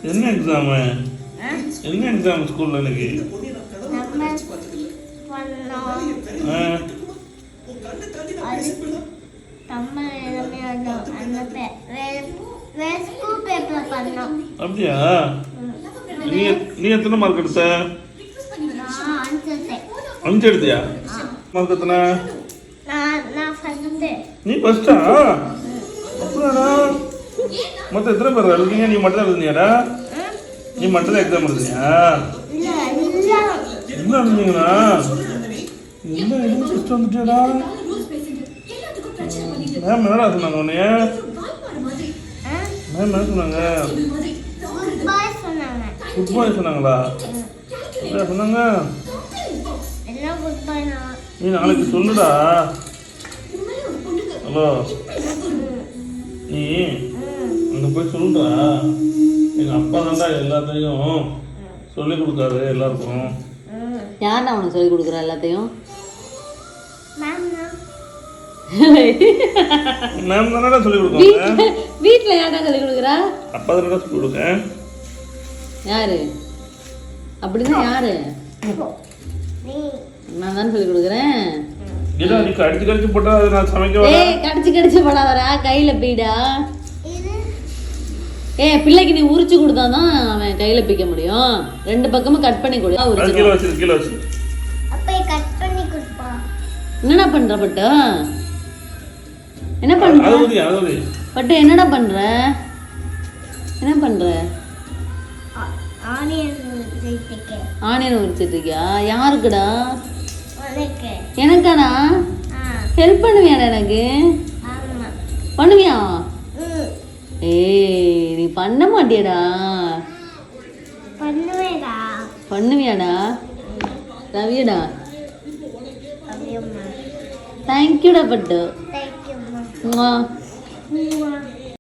என்ன எக்ஸாம் என்ன எக்ஸாம் ஸ்கூல்ல இன்னைக்கு அப்படியா நீ எத்தனை மார்க் எடுத்த 5 எடுத்தியா மார்க் எத்தனை நீ ஃபர்ஸ்டா அப்படியாடா மொத்தம் எத்தனை பேர் எழுதுனீங்க நீ மட்டும் தான் எழுதுனியாடா நீ மட்டும் தான் எக்ஸாம் எழுதுனியா என்ன எழுதுனீங்களா என்ன எதுவும் ஃபர்ஸ்ட் வந்துட்டியாடா மேம் என்னடா சொன்னாங்க உன்னைய மேம் என்ன சொன்னாங்க குட் பாய் சொன்னாங்களா என்ன சொன்னாங்க நீ நாளைக்கு சொல்லுடா ஹலோ நீ அங்கே போய் சொல்லுடா எங்கள் அப்பா தான்டா எல்லாத்தையும் சொல்லி கொடுத்தாரு எல்லாருக்கும் யார்டா உனக்கு சொல்லி கொடுக்குறா எல்லாத்தையும் மேம் தானடா சொல்லி கொடுப்பாங்க வீட்டில் யார்டா சொல்லி கொடுக்குறா அப்பா தானடா சொல்லி கொடுங்க யாரு அப்படின்னா யாரு நான் தானே சொல்லி கொடுக்குறேன் இல்ல நீ கடிச்சு கடிச்சு போட்டா அதை நான் சமைக்க வரேன் ஏய் கடிச்சு கடிச்சு போடாதடா கையில பீடா பிள்ளைக்கு நீ உரிச்சு கொடுத்தாதான் அவன் கையில பிக்க முடியும் 2 பக்கமும் கட் பண்ணி கொடு உரிச்சு கீழ வச்சு அப்ப கட் பண்ணி கொடுப்பா என்னடா பண்ற பட்டு என்ன பண்ற அது பட்டு என்னடா பண்ற என்ன பண்ற ஆனியன் உரிச்சிட்டு இருக்கியா யாருக்குடா எனக்காடா ஹெல்ப் பண்ணுவியாடா எனக்கு பண்ணுவியா ஏய் நீ பண்ண மாட்டியடா பண்ணுவியாடா ரவியடா தேங்க்யூடா பட்டு